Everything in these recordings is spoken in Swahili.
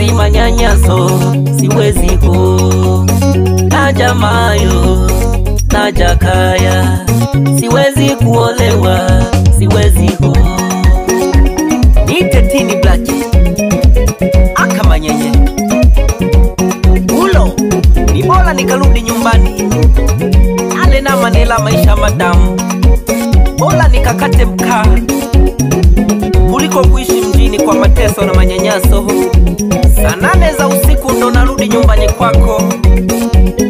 siwezi manyanyaso, siwezi ho. Naja Mayo, naja Kaya, siwezi kuolewa, siwezi ho. Nite Tini Black, aka manyenye. Ulo, ni bora nikarudi nyumbani. Ale na Manila maisha madamu. Bora nikakate mkaa kuliko kuishi mjini kwa mateso na manyanyaso. Saa 8 za usiku ndo narudi nyumbani kwako,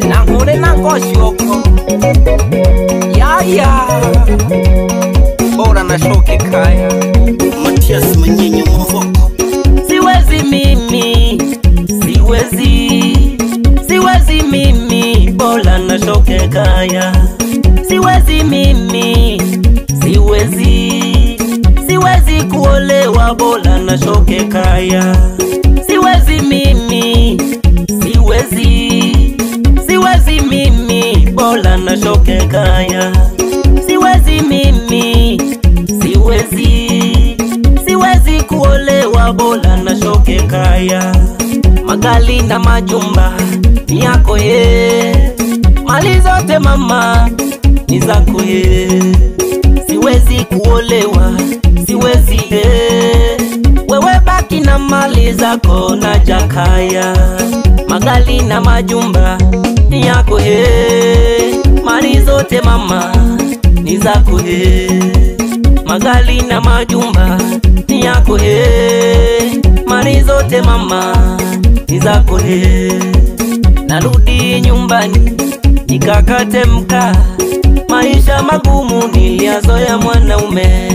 na ngure na ngoshi oko. Ya bora na shoke Kaya. Matias Manyenye Mwavoko. Siwezi mimi, siwezi mimi, bora na shoke Kaya. Siwezi mimi, siwezi kuolewa, bora na shoke Kaya. Siwezi mimi, siwezi mimi, bora na shoke Kaya. Siwezi mimi, siwezi kuolewa, bora na shoke Kaya. Magali na majumba ni yako ye, mali zote mama ni zako ye. Siwezi kuolewa, siwezi wewe baki na mali zako na Jakaya. Magali na majumba ni yako ye, mali zote mama ni zako ye. Magali na majumba ni yako ye, mali zote mama ni zako ye. Narudi nyumbani nikakate mkaa, maisha magumu niliyazoea mwanaume.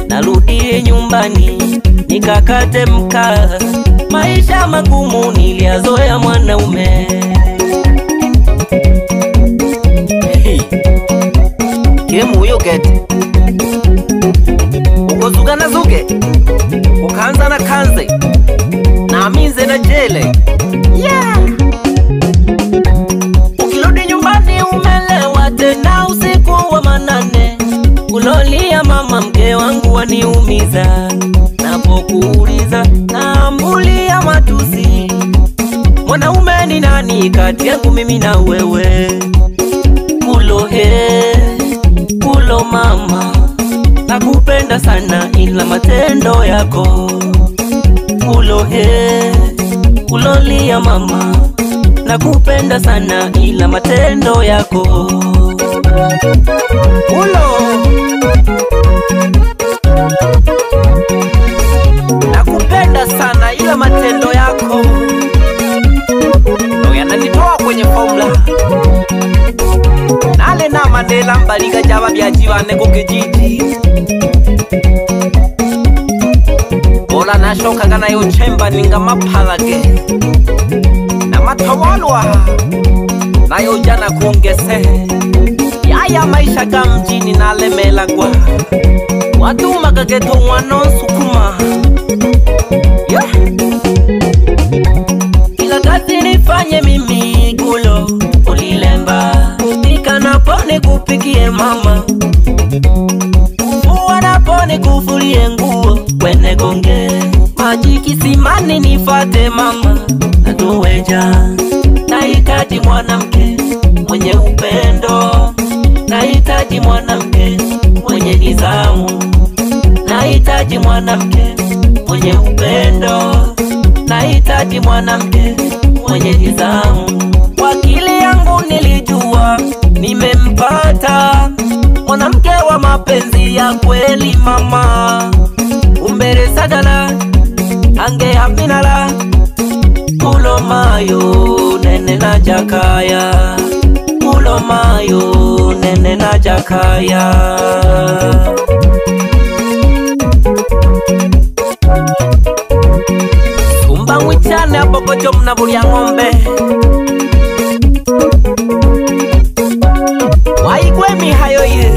Narudi nyumbani nikakate mkaa, maisha magumu niliyazoea mwanaume. Kemu yo get ukozuga na zuge, ukanza na kanze, na amize na jele. Ukirudi nyumbani umelewa tena usiku wa manane, ulolia mama mke wangu waniumiza. Napokuuliza naambulia matusi, mwanaume ni nani kati yangu mimi na wewe? Ulo mama, nakupenda sana ila matendo yako. Ulolia mama, nakupenda sana ila matendo yako. Nakupenda sana ila matendo yako ndo yananitoa kwenye formula. Nale na Mandela mbaliga jaba byajibane ku kijiji. Bola na shoka kana yo chemba ninga mapalage na matawalwa na yo jana kuongese. Yaya maisha ga mjini nalemela kwa watu magageto wanaosukuma. Kila kazi nifanye mimi gulo ulilemba, nikanapone kupikie mama, uwanapone kufulie nguo kwene gonge, maji kisimani nifate mama na tuweja. Nahitaji mwanamke mwenye upendo, nahitaji mwanamke mwenye nidhamu, nahitaji mwanamke mwenye upendo, nahitaji mwanamke mwenye nidhamu. Wakili yangu nilijua nimempata, mwanamke wa mapenzi ya kweli mama. Umbere sagala ange haminala, Ulo Mayo nene na Jakaya. Ulo Mayo nene na Jakaya. Sumba wichane abogo jomna buri ya ng'ombe, waigwe mihayo ye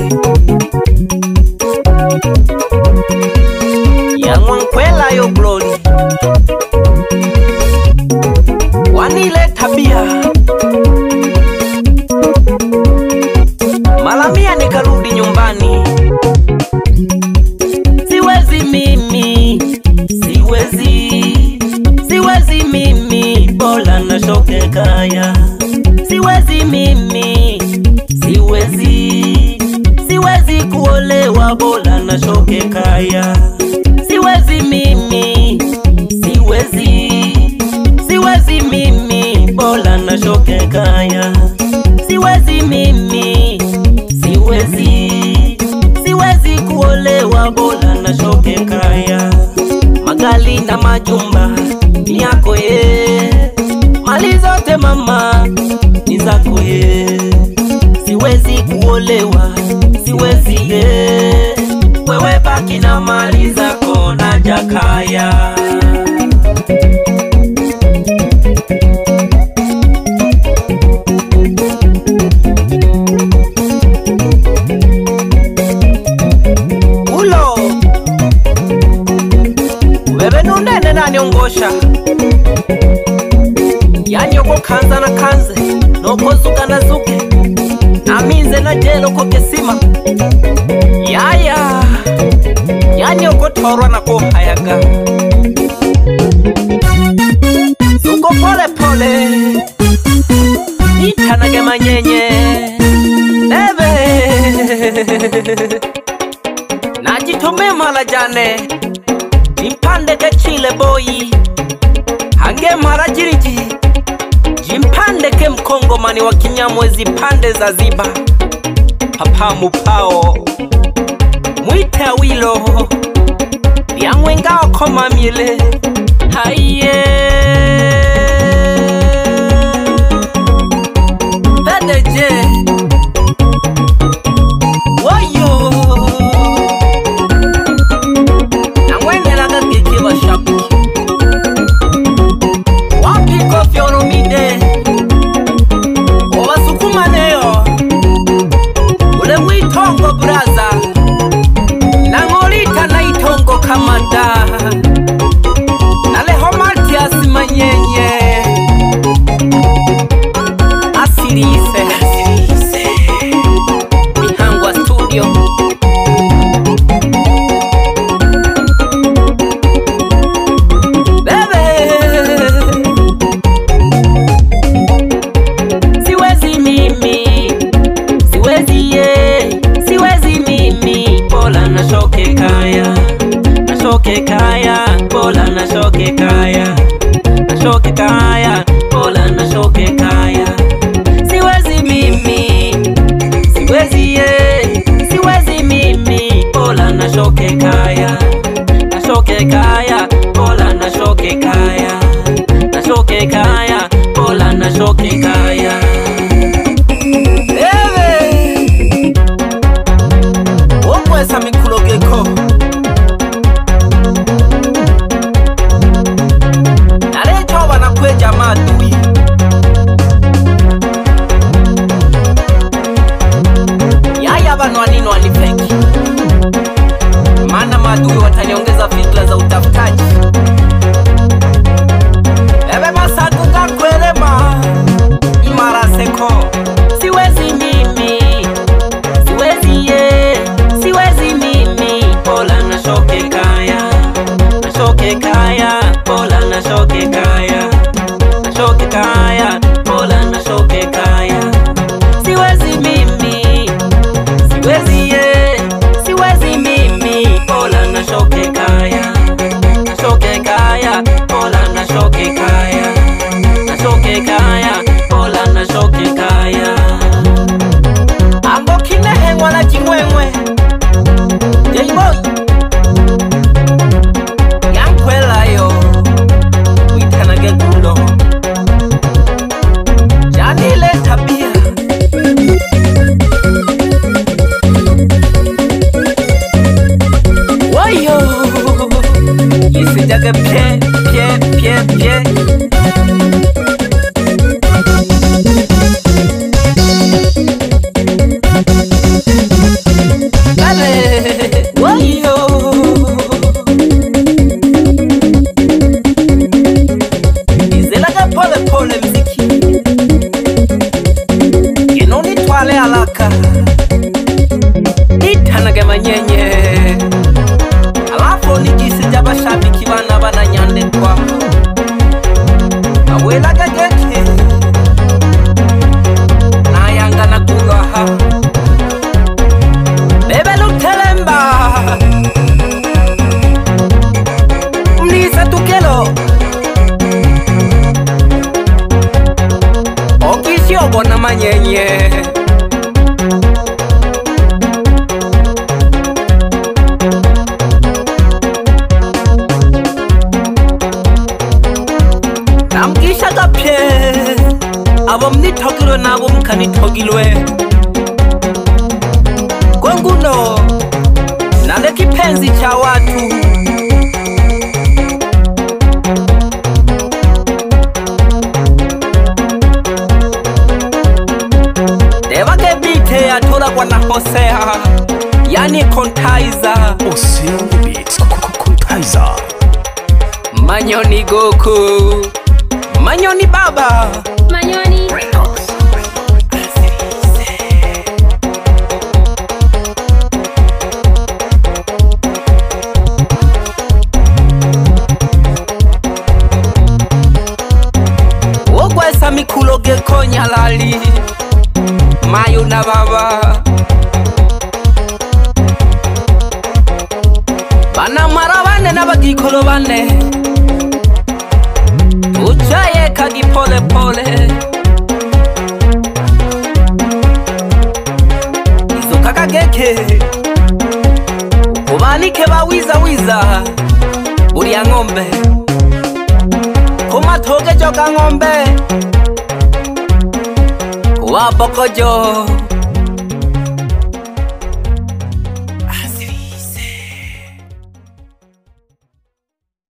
ya ngwankwela yo glory. Wanile tabia malamia nikarudi nyumbani. Siwezi mimi, siwezi nashoke kaya. Siwezi mimi, siwezi kuolewa, bora nashoke kaya. Siwezi mimi, siwezi mimi, bora nashoke kaya. Siwezi mimi, siwezi kuolewa, bora nashoke kaya. Magali na majumba ni yako ye, mali zote mama ni zako ye. Siwezi kuolewa, siwezi ye, wewe baki na mali zako na jakaya. Ulo wewe nundene nanyongosha, yani oko kanza na kanze, noko zuka na zuke, naminze na jelo ko kesima. Yaya yani oko torwa na ko hayaga, zuko pole pole itanage manyenye nebe. Najitume mala jane jimpande ke chile boyi, hange mara jiriji jimpande ke mkongomani wa Kinyamwezi pande za Ziba. Papa mupao mwite awilo liangwe ngao koma miele haiye bedeje woyo na mwene laga keke bashaku wapi Koffi Olomide obasukuma neyo ule mwitongo braza nangolita na itongo kamada naleho Matias Manyenye asirise Mihangwa Studio. Bebe siwezi mimi, siwezi mimi, bora nashoke kaya. Nashoke kaya, bora nashoke kaya. Nashoke kaya, bora nashoke kaya. Siwezi mimi, siwezi mimi, bora nashoke kaya. Nashoke kaya, bora nashoke kaya. Nashoke kaya, bora nashoke kaya. Ewe omwesa mikulogeko naletoba nakweja madui yaya bano anino alifeki, maana madui wataniongeza fikra za utafutaji. Bebe masaku kakwelema abo mnitogilwe nabo mkanitogilwe kwanguno nale kipenzi cha watu. Dewage bite atura kwa na Hosea, yani Kontaiza. Hosea on the beat, Kontaiza. Manyoni Goku, Manyoni Baba, Manyoni Records. Ogwesa mikulo gekonya lali Mayo na Baba Bana mara bane na bagikolo bane Uchaye kagi pole pole Izo kaka geke Kubanike ba wiza wiza Buria ngombe Kuma toge joka ngombe Wapokojo